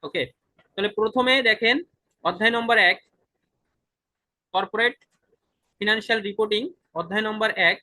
ওকে, তাহলে প্রথমে দেখেন অধ্যায় নম্বর 1 কর্পোরেট ফিনান্সিয়াল রিপোর্টিং, অধ্যায় নম্বর 1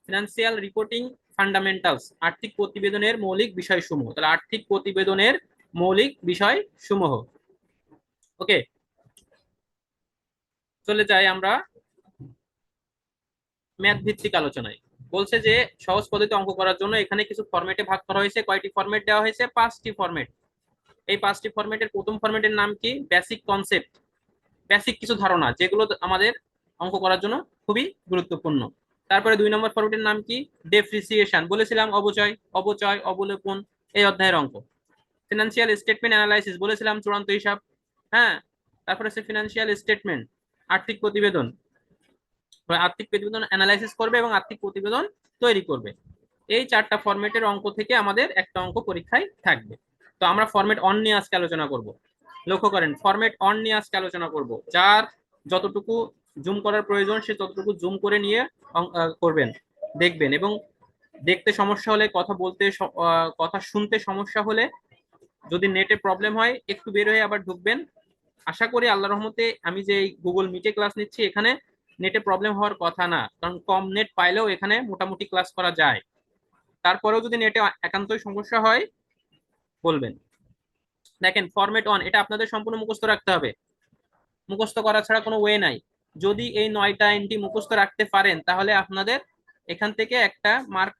ফিনান্সিয়াল রিপোর্টিং ফান্ডামেন্টালস, আর্থিক প্রতিবেদনের মৌলিক বিষয়সমূহ। তাহলে আর্থিক প্রতিবেদনের মৌলিক বিষয়সমূহ। ওকে, চলে যাই আমরা ম্যাথ ভিত্তিক আলোচনায়। বলছে যে সহজ পদ্ধতিতে অঙ্ক করার জন্য এখানে কিছু ফরম্যাটে ভাগ করা হয়েছে। কয়টি ফরম্যাট দেওয়া হয়েছে? 5টি ফরম্যাট। এই 5টি ফরম্যাটের প্রথম ফরম্যাটের নাম কি? বেসিক কনসেপ্ট, বেসিক কিছু ধারণা যেগুলো আমাদের অঙ্ক করার জন্য খুবই গুরুত্বপূর্ণ। তারপরে 2 নম্বর ফরম্যাটের নাম কি? ডেপ্রিসিয়েশন, বলেছিলাম অবচয়, অবচয় অবলোপন, এই অধ্যায়ের অঙ্ক। ফিনান্সিয়াল স্টেটমেন্ট অ্যানালাইসিস, বলেছিলাম চূড়ান্ত হিসাব। হ্যাঁ, তারপরে হচ্ছে ফিনান্সিয়াল স্টেটমেন্ট, আর্থিক প্রতিবেদন। আর্থিক প্রতিবেদন অ্যানালাইসিস করবে এবং আর্থিক প্রতিবেদন তৈরি করবে। এই 4টা ফরম্যাটের অঙ্ক থেকে আমাদের একটা অঙ্ক পরীক্ষায় থাকবে। তো আমরা ফরম্যাট অন নিয়ে আজকে আলোচনা করব। লক্ষ্য করেন, ফরম্যাট অন নিয়ে আজকে আলোচনা করব। যার যতটুকু জুম করার প্রয়োজন সে ততটুকু জুম করে নিয়ে করবেন, দেখবেন। এবং দেখতে সমস্যা হলে, কথা বলতে কথা শুনতে সমস্যা হলে, যদি নেটে প্রবলেম হয় একটু বের হয়ে আবার ঢুকবেন। আশা করি আল্লাহর রহমতে আমি যে গুগল মিটে ক্লাস নিচ্ছি এখানে নেটে প্রবলেম হওয়ার কথা না, কারণ কম নেট পাইলেও এখানে মোটামুটি ক্লাস করা যায়। তারপরেও যদি নেটে একান্তই সমস্যা হয় বলবেন। দেখেন ফরম্যাট অন, এটা আপনাদের সম্পূর্ণ মুখস্থ রাখতে হবে। মুখস্থ করা ছাড়া কোনো ওয়ে নাই। যদি এই 9টা এন্ট্রি মুখস্থ রাখতে পারেন তাহলে আপনাদের এখান থেকে একটা মার্ক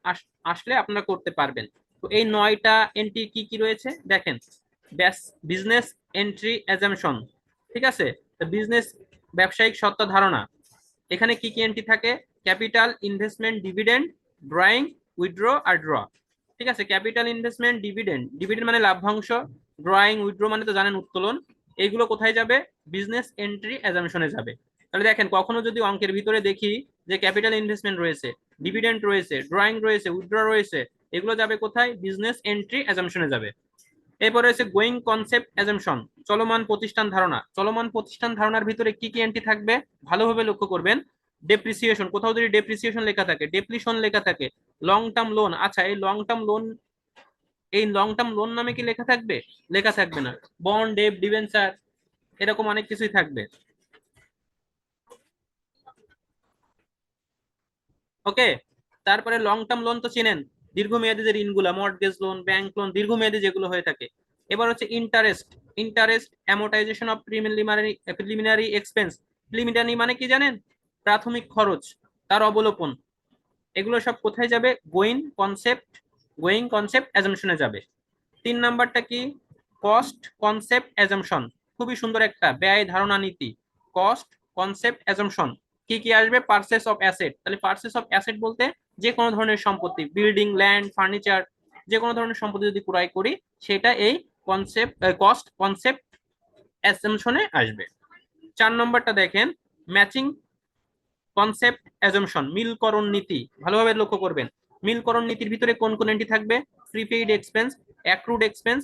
আসলে আপনারা করতে পারবেন। তো এই 9টা এন্ট্রি কি কি রয়েছে দেখেন। বিজনেস এন্ট্রি অ্যাজাম্পশন, ঠিক আছে। বিজনেস, ব্যবসায়িক সত্য ধারণা। এখানে কি কি এন্ট্রি থাকে? Capital, investment, dividend, drawing, withdraw আর ড্র। ঠিক আছে, ক্যাপিটাল, ইনভেস্টমেন্ট, ডিভিডেন্ড, ডিভিডেন্ড মানে লাভ্যাংশ, ড্রয়িং উইথড্র মানে তো জানেন উত্তোলন। এইগুলো কোথায় যাবে? বিজনেস এন্ট্রি অ্যাজাম্পশনে যাবে। তাহলে দেখেন কখনো যদি অঙ্কের ভিতরে দেখি যে ক্যাপিটাল ইনভেস্টমেন্ট রয়েছে, ডিভিডেন্ড রয়েছে, ড্রয়িং রয়েছে, উইথড্র রয়েছে, এগুলো যাবে কোথায়? বিজনেস এন্ট্রি অ্যাজাম্পশনে যাবে। এরপরে রয়েছে গোয়িং কনসেপ্ট অ্যাজাম্পশন, চলমান প্রতিষ্ঠান ধারণা। চলমান প্রতিষ্ঠান ধারণার ভিতরে কি কি এন্ট্রি থাকবে ভালোভাবে লক্ষ্য করবেন। ডেপ্রিসিয়েশন, কোথাও যদি ডেপ্রিসিয়েশন লেখা থাকে, ডেপ্লিশন লেখা থাকে, লং টার্ম লোন, আচ্ছা এই লং টার্ম লোন, এই লং টার্ম লোন নামে কি লেখা থাকবে? লেখা থাকবে না। বন্ড, ডেট, ডিবেঞ্চার, এরকম অনেক কিছুই থাকবে। ওকে, তারপরে লং টার্ম লোন তো চিনেন, দীর্ঘমেয়াদী যে ঋণগুলা, মর্টগেজ লোন, ব্যাংক লোন, দীর্ঘমেয়াদী যেগুলো হয়ে থাকে। এবার হচ্ছে interest, interest amortisation of preliminary expense. Preliminary মানে কি জানেন? প্রাথমিক খরচ, তার অবলোপন। এগুলো সব কোথায় যাবে? গোয়িং কনসেপ্ট অ্যাজাম্পশনে যাবে। 3 নাম্বারটা কি? কস্ট কনসেপ্ট অ্যাজাম্পশন, খুবই সুন্দর একটা ব্যয় ধারণা নীতি। কস্ট কনসেপ্ট অ্যাজাম্পশন কি কি আসবে? Purchase of asset. তাহলে পারচেস অফ অ্যাসেট বলতে যে কোনো ধরনের সম্পত্তি, বিল্ডিং, ল্যান্ড, ফার্নিচার, যে কোনো ধরনের সম্পত্তি যদি ক্রয় করি সেটা এই কস্ট কনসেপ্ট অ্যাজাম্পশনে আসবে। 4 নম্বরটা দেখেন, ম্যাচিং কনসেপ্ট অ্যাজাম্পশন, মিলকরণ নীতি। ভালোভাবে লক্ষ্য করবেন, মিলকরণ নীতির ভিতরে কোন কোন এন্ট্রি থাকবে? Prepaid expense, accrued expense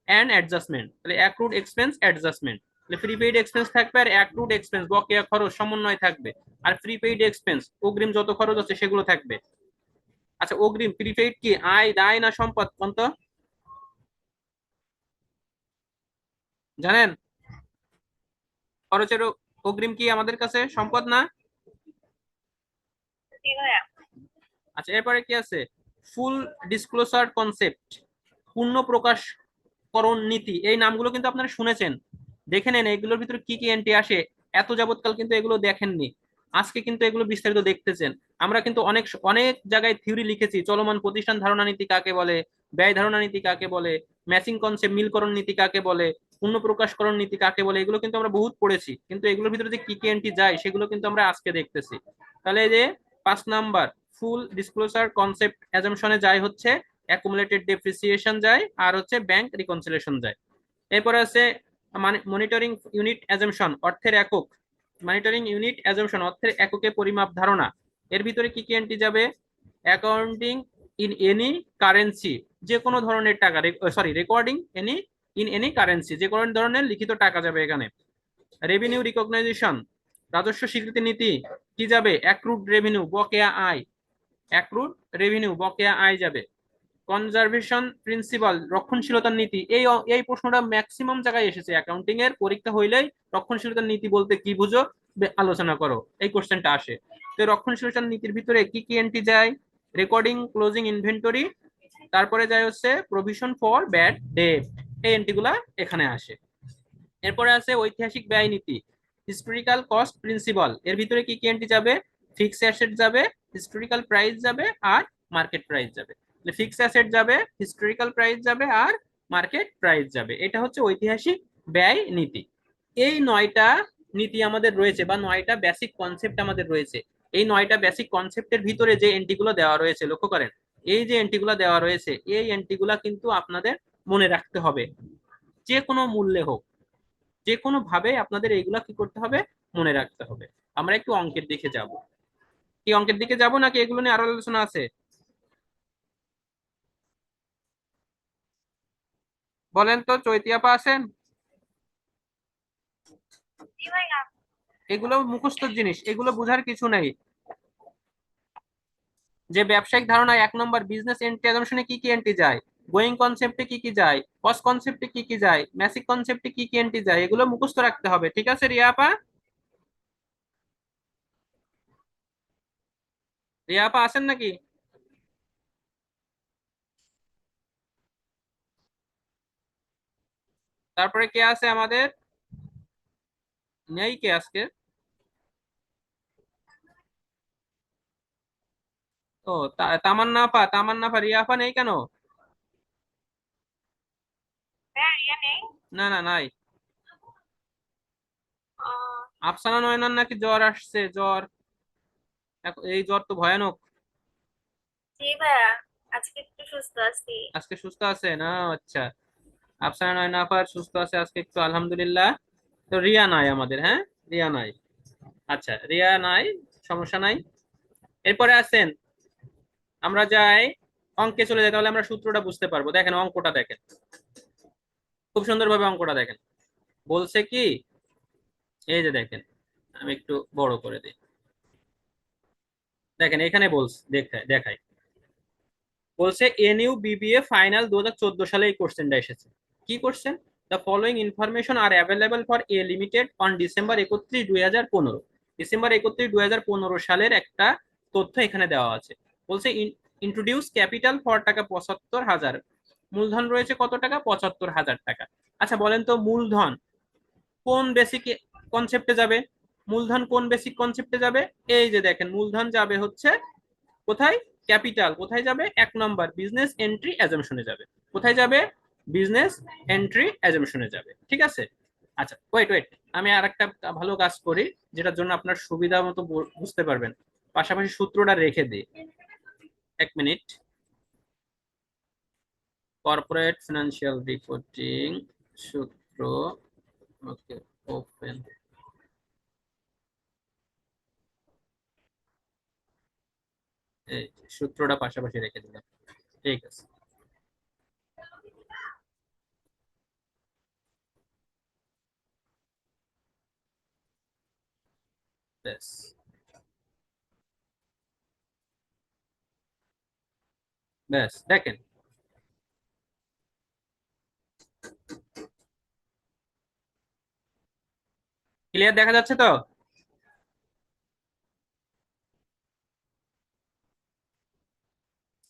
and adjustment. তাহলে অ্যাক্রুড এক্সপেন্স, অ্যাডজাস্টমেন্ট। তাহলে প্রিপেইড এক্সপেন্স থাকবে আর অ্যাক্রুড এক্সপেন্স বকেয়া খরচ সমন্বয় থাকবে। আর প্রিপেইড এক্সপেন্স অগ্রিম যত খরচ আছে সেগুলো থাকবে। আচ্ছা অগ্রিম, প্রিপেইড কি আয়, দায় না সম্পদ কোন তো জানেন? খরচের অগ্রিম কি আমাদের কাছে সম্পদ না? আচ্ছা এরপরে কি আছে? ফুল ডিসক্লোজার কনসেপ্ট, পূর্ণ প্রকাশকরণ নীতি। এই নামগুলো কিন্তু আপনারা শুনেছেন, দেখে নেন এগুলোর ভিতরে কি কি এন্ট্রি আসে। এত যাবৎকাল কিন্তু এগুলো দেখেননি, আজকে কিন্তু এগুলো বিস্তারিত দেখতেছেন। আমরা কিন্তু অনেক অনেক জায়গায় থিওরি লিখেছি, চলমান প্রতিষ্ঠান ধারণা নীতি কাকে বলে, ব্যয় ধারণা নীতি কাকে বলে, ম্যাচিং কনসেপ্ট মিলকরণ নীতি কাকে বলে, পূর্ণ প্রকাশকরণ নীতি কাকে বলে, এগুলো কিন্তু আমরা বহুত পড়েছি। কিন্তু এগুলোর ভিতরে যে কি কি এন্ট্রি যায় সেগুলো কিন্তু আমরা আজকে দেখতেছি। তাহলে এই যে 5 নাম্বার ফুল ডিসক্লোজার কনসেপ্ট অ্যাজাম্পশনে যায় হচ্ছে অ্যাকুমুলেটেড ডেপ্রিসিয়েশন যায় আর হচ্ছে ব্যাংক রিকনসিলিয়েশন যায়। এরপরে আছে মনিটরিং ইউনিট অ্যাজাম্পশন, অর্থের একক। মনিটরিং ইউনিট অ্যাজাম্পশন, অর্থের এককে পরিমাপ ধারণা। এর ভিতরে কি কি এন্ট্রি যাবে? অ্যাকাউন্টিং ইন এনি কারেন্সি, যে কোনো ধরনের টাকা, sorry recording in any currency, যে কোনো ধরনের লিখিত টাকা যাবে এখানে। রেভিনিউ রিকগনাইজেশন, রাজস্ব স্বীকৃতি নীতি কি যাবে? অ্যাক্রুড রেভিনিউ, বকেয়া আয়, অ্যাক্রুড রেভিনিউ বকেয়া আয় যাবে। কনজারভেশন প্রিন্সিপাল, রক্ষণশীলতার নীতি। এই প্রশ্নটা ম্যাক্সিমাম জায়গায় এসেছে, অ্যাকাউন্টিং এর পরীক্ষা হইলেই রক্ষণশীলতার নীতি বলতে কি বুঝো আলোচনা করো, এই কোশ্চেনটা আসে। তো রক্ষণশীলতার নীতির ভিতরে কি কি এন্ট্রি যায়? রেকর্ডিং ক্লোজিং ইনভেন্টরি, তারপরে যায় হচ্ছে প্রভিশন ফর ব্যাড ডেট, এই এন্ট্রিগুলা এখানে আসে। এরপরে আছে ঐতিহাসিক ব্যয় নীতি, হিস্টোরিক্যাল কস্ট প্রিন্সিপাল, এর ভিতরে কি কি এন্ট্রি যাবে? ফিক্সড অ্যাসেট যাবে, হিস্টোরিক্যাল প্রাইস যাবে, আর মার্কেট প্রাইস যাবে। ফিক্সড অ্যাসেট যাবে, হিস্টোরিক্যাল প্রাইস যাবে, আর মার্কেট প্রাইস যাবে। এটা হচ্ছে ঐতিহাসিক ব্যয় নীতি। এই 9টা নীতি আমাদের রয়েছে, বা 9টা বেসিক কনসেপ্ট আমাদের রয়েছে। এই 9টা বেসিক কনসেপ্টের ভিতরে যে এন্ট্রিগুলো দেওয়া রয়েছে, লক্ষ্য করেন, এই যে এন্ট্রিগুলো দেওয়া রয়েছে, এই এন্ট্রিগুলো কিন্তু আপনাদের মনে রাখতে হবে, যে কোনো মূল্যে হোক, যে কোনো ভাবে আপনাদের এইগুলা কি করতে হবে? মনে রাখতে হবে। আমরা একটু অঙ্কের দিকে যাব। কি অঙ্কের দিকে যাব নাকি এগুলো নিয়ে আরো আলোচনা আছে? বলেন তো, চৈতি আপা আছেন? এগুলো মুখস্থ জিনিস, এগুলো বোঝার কিছু নেই। যে ব্যবসায়িক ধারণা 1 নম্বর বিজনেস এন্ট্রি অ্যাজাম্পশনে কি কি এন্ট্রি যায়, গোয়িং কনসেপ্টে কি কি যায়, কস্ট কনসেপ্টে কি কি যায়, ম্যাসিক কনসেপ্টে কি কি এন্ট্রি যায়, এগুলো মুখস্থ রাখতে হবে। ঠিক আছে রিয়া আপা? রিয়া আপা আছেন নাকি? তারপরে কে আছে আমাদের? নেই কে আজকে? ও, তামান্না আপা, তামান্না আপা, রিয়া আপা নেই কেন? না না, নাই। আফসানা নয়নার নাকি জ্বর আসছে, জ্বর। এই জ্বর তো ভয়ানক। জি ভাইয়া, আজকে একটু সুস্থ আছি। আজকে সুস্থ আছে না? আচ্ছা। আফসানা নয়না আপার সুস্থ আছে আজকে একটু, আলহামদুলিল্লাহ। তো রিয়া নাই আমাদের, হ্যাঁ? রিয়া নাই। আচ্ছা, রিয়া নাই, সমস্যা নাই। এরপরে আছেন, আমরা যাই অঙ্কে চলে যাই, তাহলে আমরা সূত্রটা বুঝতে পারবো। দেখেন অঙ্কটা দেখেন, খুব সুন্দরভাবে অঙ্কটা দেখেন। বলছে কি, এই যে দেখেন, আমি একটু বড় করে দিই। দেখেন এখানে বলছে, দেখায় দেখায়, বলছে এনইউ বিবিএ ফাইনাল 2014 সালে এই কোশ্চেনটা এসেছে। কি question? The following information R available for a limited on December 31, 2015। December 31, 2015 সালের একটা তথ্য এখানে দেওয়া আছে। বলছে ইন্ট্রোডিউস ক্যাপিটাল ফর টাকা 75,000, মূলধন রয়েছে কত টাকা? 75,000 টাকা। আচ্ছা বলেন তো, মূলধন কোন বেসিক কনসেপ্টে যাবে? মূলধন কোন বেসিক কনসেপ্টে যাবে? এই যে দেখেন, মূলধন যাবে হচ্ছে কোথায়? ক্যাপিটাল। কোথায় যাবে? 1 নম্বর বিজনেস এন্ট্রি অ্যাজাম্পশনে যাবে। কোথায় যাবে? বিজনেস এন্ট্রি অ্যাজাম্পশনে যাবে। ঠিক আছে? আচ্ছা, ওয়েট ওয়েট, আমি আর একটা ভালো কাজ করি, যেটার জন্য আপনার সুবিধা মতো বুঝতে পারবেন। পাশাপাশি সূত্রটা রেখে দিই, 1 মিনিট। কর্পোরেট ফিনান্সিয়াল রিপোর্টিং সূত্র, ওকে, ওপেন। এই সূত্রটা পাশাপাশি রেখে দিলাম। ঠিক আছে, ব্যাস। ব্যাস দেখেন, ক্লিয়ার দেখা যাচ্ছে তো?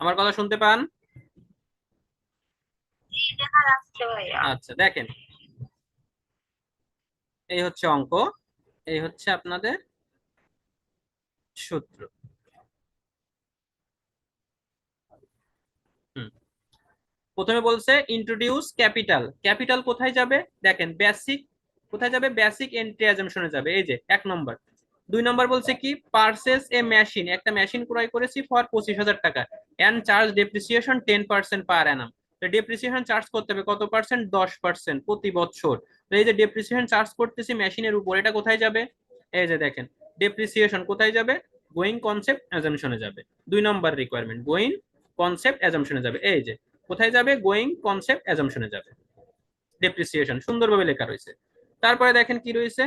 আমার কথা শুনতে পান? জি, দেখা যাচ্ছে ভাইয়া। আচ্ছা দেখেন, এই হচ্ছে অঙ্ক, এই হচ্ছে আপনাদের সূত্র। হুম, প্রথমে বলছে ইন্ট্রোডিউস ক্যাপিটাল। ক্যাপিটাল কোথায় যাবে? দেখেন বেসিক, কোথায় যাবে? বেসিক এন্ট্রি অ্যাজাম্পশনে যাবে, এই যে 1 নম্বর। 2 নম্বর বলছে কি, পারচেস এ মেশিন, একটা মেশিন ক্রয় করেছি ফর 25,000 টাকা, and charge depreciation 10% per annum. Depreciation charge করতে হবে কত পার্সেন্ট? 10% প্রতি বছর। তো এই যে ডেপ্রিসিয়েশন চার্জ করতেছি মেশিনের উপর, এটা কোথায় যাবে? এই যে দেখেন, ডেপ্রিসিয়েশন কোথায় যাবে? গোয়িং কনসেপ্ট অ্যাজাম্পশনে যাবে। 2 নম্বর রিকোয়ারমেন্ট, গোয়িং কনসেপ্ট অ্যাজাম্পশনে যাবে। এই যে কোথায় যাবে? গোয়িং কনসেপ্ট অ্যাজাম্পশনে যাবে। ডেপ্রিসিয়েশন সুন্দরভাবে লেখা রয়েছে। তারপরে দেখেন কি রয়েছে,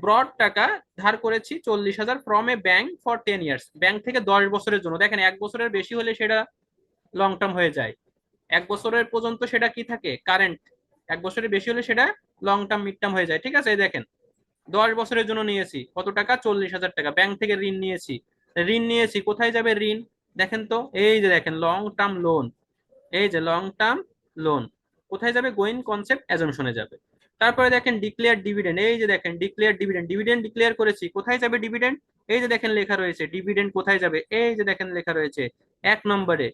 ব্রড টাকা ধার করেছি 40,000 from a bank for 10 years, bank থেকে 10 বছরের জন্য। দেখেন 1 বছরের বেশি হলে সেটা লং টার্ম হয়ে যায়। 1 বছরের পর্যন্ত সেটা কি থাকে, কারেন্ট। 1 বছরের বেশি হলে সেটা লং টার্ম, মিড টার্ম হয়ে যায়। ঠিক আছে, এই দেখেন 10 বছরের জন্য নিয়েছি কত টাকা, 40,000 টাকা, ব্যাংক থেকে ঋণ নিয়েছি। ঋণ নিয়েছি, কোথায় যাবে ঋণ, দেখেন তো, এই যে দেখেন লং টার্ম লোন, এই যে লং টার্ম লোন, কোথায় যাবে, গোয়িং কনসেপ্ট অ্যাজাম্পশনে যাবে। তারপরে দেখেন ডিক্লেয়ার ডিভিডেন্ড, এই যে দেখেন ডিক্লেয়ার ডিভিডেন্ড, ডিভিডেন্ড ডিক্লেয়ার করেছি, কোথায় যাবে ডিভিডেন্ড, এই যে দেখেন লেখা রয়েছে ডিভিডেন্ড কোথায় যাবে, এই যে দেখেন লেখা রয়েছে 1 নম্বরে,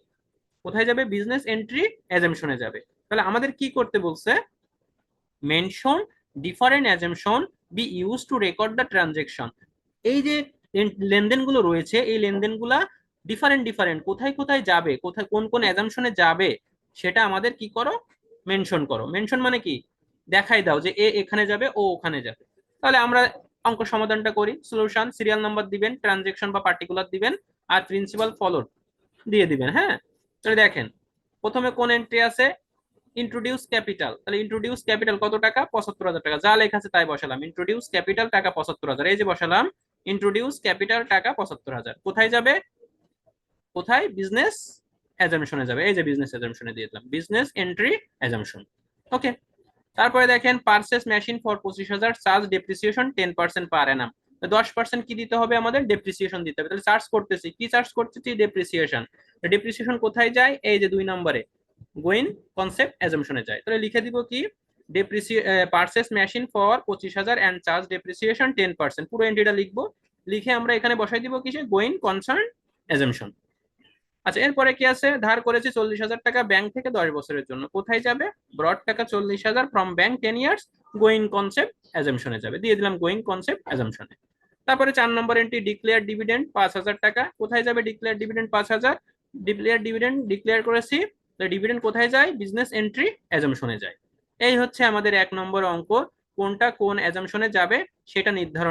কোথায় যাবে, বিজনেস এন্ট্রি অ্যাজাম্পশনে যাবে। তাহলে আমাদের কি করতে বলছে, mention different assumption be use to record the transaction. এই যে লেনদেনগুলো রয়েছে, এই লেনদেনগুলা ডিফারেন্ট ডিফারেন্ট, কোথায় কোথায় যাবে, কোথায় কোন কোন অ্যাজাম্পশনে যাবে, সেটা আমাদের কি করো, মেনশন করো। মেনশন মানে কি, দেখাই দাও যে এ এখানে যাবে, ও ওখানে যাবে। তাহলে আমরা অঙ্ক সমাধানটা করি। সলিউশন, সিরিয়াল নাম্বার দিবেন, ট্রানজেকশন বা পার্টিকুলার দিবেন, আর প্রিন্সিপাল ফলোড দিয়ে দিবেন। হ্যাঁ, তাহলে দেখেন প্রথমে কোন এন্ট্রি আছে, ইন্ট্রোডিউস ক্যাপিটাল। তাহলে ইন্ট্রোডিউস ক্যাপিটাল কত টাকা, 75,000 টাকা, যা লেখা আছে তাই বসালাম। ইন্ট্রোডিউস ক্যাপিটাল টাকা 75,000, এই যে বসালাম ইন্ট্রোডিউস ক্যাপিটাল টাকা 75,000, কোথায় যাবে, কোথায়, বিজনেস অ্যাজাম্পশনে যাবে। এই যে বিজনেস অ্যাজাম্পশনে দিয়ে দিলাম, বিজনেস এন্ট্রি অ্যাজাম্পশন। ওকে। তারপরে দেখেন purchase machine for 25,000, charge depreciation 10% per Anam. 10% কি দিতে হবে, আমাদের ডেপ্রিসিয়েশন দিতে হবে। তাহলে চার্জ করতেছি, কি চার্জ করতেছি, ডেপ্রিসিয়েশন। ডেপ্রিসিয়েশন কোথায় যায়, এই যে 2 নম্বরে, গোইন কনসেপ্ট অ্যাজাম্পশনে যায়। তাহলে লিখে দিব কি, purchase machine for 25,000 and charge depreciation 10%, পুরো এন্ট্রিটা লিখবো। লিখে আমরা এখানে বসাই দিব কিসে, গোইন কনসার্ন অ্যাজাম্পশন। আচ্ছা, এরপরে কি আছে, ধার করেছি 40,000 টাকা ব্যাংক থেকে 10 বছরের জন্য, কোথায় যাবে, ব্রড টাকা 40,000 from bank 10 years, going concept অ্যাজাম্পশনে যাবে, দিয়ে দিলাম গোয়িং কনসেপ্ট অ্যাজাম্পশনে। তারপরে 4 নম্বর এন্ট্রি, ডিক্লেয়ার ডিভিডেন্ড 5,000 টাকা, কোথায় যাবে, declare dividend 5,000, declare dividend declare করেছি, ডিভিডেন্ড কোথায় যায়, বিজনেস এন্ট্রি অ্যাজাম্পশনে যায়। এই হচ্ছে আমাদের 1 নম্বর অঙ্ক, কোনটা কোন অ্যাজাম্পশনে যাবে সেটা নির্ধারণ